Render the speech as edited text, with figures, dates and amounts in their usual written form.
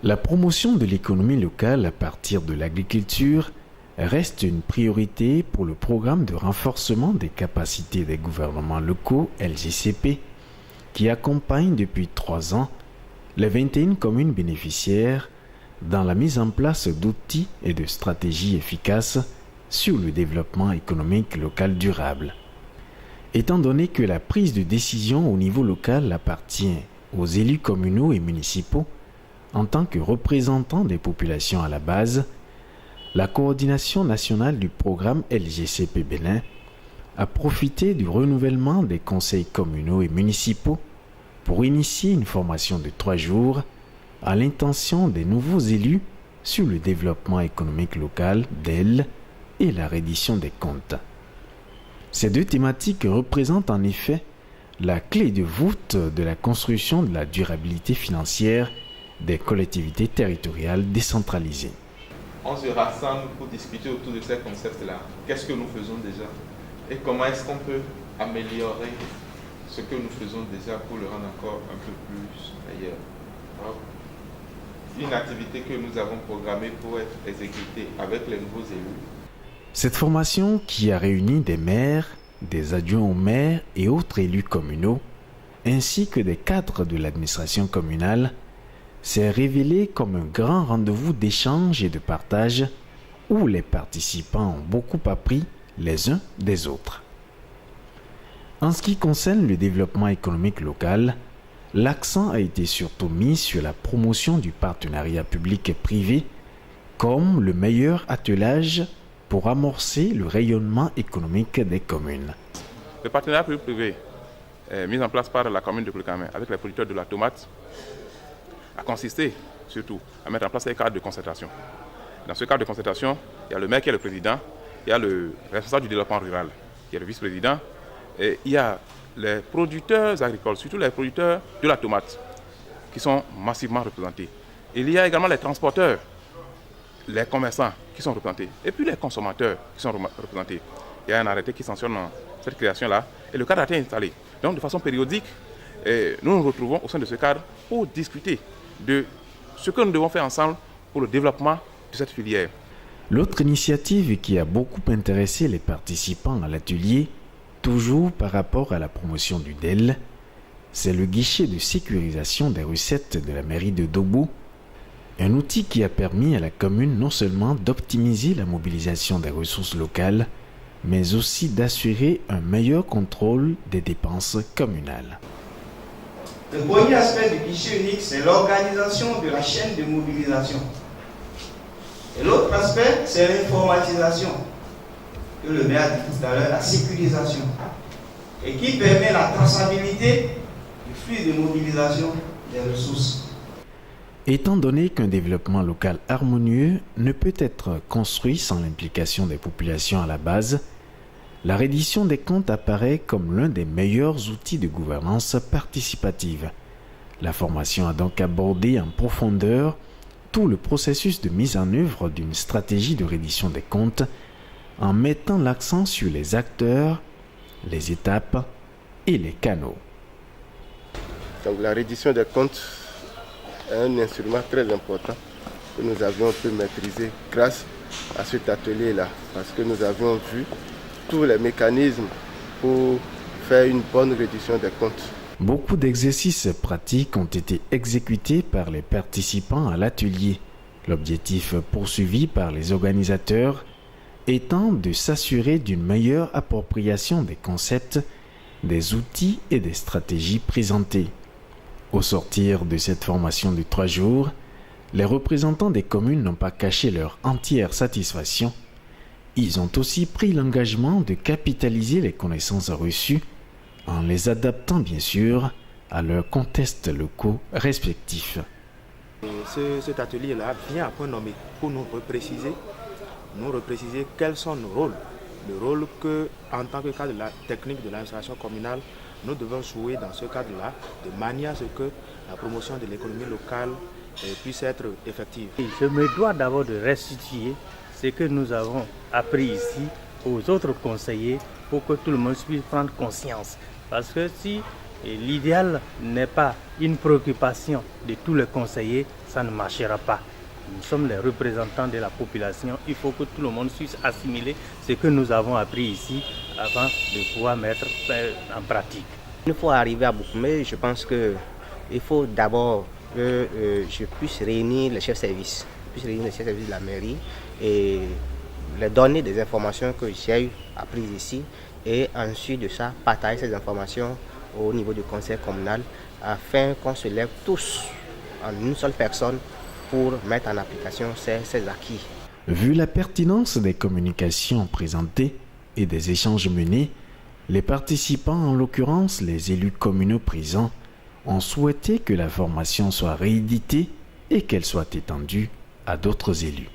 La promotion de l'économie locale à partir de l'agriculture reste une priorité pour le programme de renforcement des capacités des gouvernements locaux LGCP qui accompagne depuis 3 ans les 21 communes bénéficiaires dans la mise en place d'outils et de stratégies efficaces sur le développement économique local durable. Étant donné que la prise de décision au niveau local appartient aux élus communaux et municipaux, en tant que représentants des populations à la base, la coordination nationale du programme LGCP Bénin a profité du renouvellement des conseils communaux et municipaux pour initier une formation de 3 jours à l'intention des nouveaux élus sur le développement économique local d'EL et la reddition des comptes. Ces 2 thématiques représentent en effet la clé de voûte de la construction de la durabilité financière des collectivités territoriales décentralisées. On se rassemble pour discuter autour de ces concepts-là. Qu'est-ce que nous faisons déjà et comment est-ce qu'on peut améliorer ce que nous faisons déjà pour le rendre encore un peu plus meilleur. Une activité que nous avons programmée pour être exécutée avec les nouveaux élus. Cette formation qui a réuni des maires, des adjoints aux maires et autres élus communaux, ainsi que des cadres de l'administration communale, s'est révélée comme un grand rendez-vous d'échange et de partage où les participants ont beaucoup appris les uns des autres. En ce qui concerne le développement économique local, l'accent a été surtout mis sur la promotion du partenariat public et privé comme le meilleur attelage pour amorcer le rayonnement économique des communes. Le partenariat public-privé mis en place par la commune de Ploukamé avec les producteurs de la tomate a consisté surtout à mettre en place un cadre de concertation. Dans ce cadre de concertation, il y a le maire qui est le président, il y a le responsable du développement rural, qui est le vice-président, et il y a les producteurs agricoles, surtout les producteurs de la tomate, qui sont massivement représentés. Il y a également les transporteurs, les commerçants qui sont représentés, et puis les consommateurs qui sont représentés. Il y a un arrêté qui sanctionne cette création-là, et le cadre a été installé. Donc de façon périodique, nous nous retrouvons au sein de ce cadre pour discuter de ce que nous devons faire ensemble pour le développement de cette filière. L'autre initiative qui a beaucoup intéressé les participants à l'atelier, toujours par rapport à la promotion du DEL, c'est le guichet de sécurisation des recettes de la mairie de Dobou, un outil qui a permis à la commune non seulement d'optimiser la mobilisation des ressources locales, mais aussi d'assurer un meilleur contrôle des dépenses communales. Le premier aspect du guichet unique, c'est l'organisation de la chaîne de mobilisation. Et l'autre aspect, c'est l'informatisation, que le maire a dit tout à l'heure, la sécurisation, et qui permet la traçabilité du flux de mobilisation des ressources. Étant donné qu'un développement local harmonieux ne peut être construit sans l'implication des populations à la base, la reddition des comptes apparaît comme l'un des meilleurs outils de gouvernance participative. La formation a donc abordé en profondeur tout le processus de mise en œuvre d'une stratégie de reddition des comptes en mettant l'accent sur les acteurs, les étapes et les canaux. Donc la reddition des comptes est un instrument très important que nous avions pu maîtriser grâce à cet atelier-là, parce que nous avions vu tous les mécanismes pour faire une bonne reddition des comptes. Beaucoup d'exercices pratiques ont été exécutés par les participants à l'atelier. L'objectif poursuivi par les organisateurs étant de s'assurer d'une meilleure appropriation des concepts, des outils et des stratégies présentés. Au sortir de cette formation de 3 jours, les représentants des communes n'ont pas caché leur entière satisfaction. Ils ont aussi pris l'engagement de capitaliser les connaissances reçues en les adaptant bien sûr à leurs contextes locaux respectifs. Cet atelier-là vient à point nommé pour nous repréciser quels sont nos rôles. Le rôle que, en tant que cadre de la technique de l'administration communale, nous devons jouer dans ce cadre-là, de manière à ce que la promotion de l'économie locale puisse être effective. Je me dois d'abord de restituer ce que nous avons appris ici aux autres conseillers pour que tout le monde puisse prendre conscience. Parce que si l'idéal n'est pas une préoccupation de tous les conseillers, ça ne marchera pas. Nous sommes les représentants de la population. Il faut que tout le monde puisse assimiler ce que nous avons appris ici avant de pouvoir mettre en pratique. Une fois arrivé à Boukoumé, je pense qu'il faut d'abord que je puisse réunir les chefs de service, de la mairie et les donner des informations que j'ai apprises ici et ensuite de ça, partager ces informations au niveau du conseil communal afin qu'on se lève tous en une seule personne pour mettre en application ces acquis. Vu la pertinence des communications présentées et des échanges menés, les participants, en l'occurrence les élus communaux présents, ont souhaité que la formation soit rééditée et qu'elle soit étendue à d'autres élus.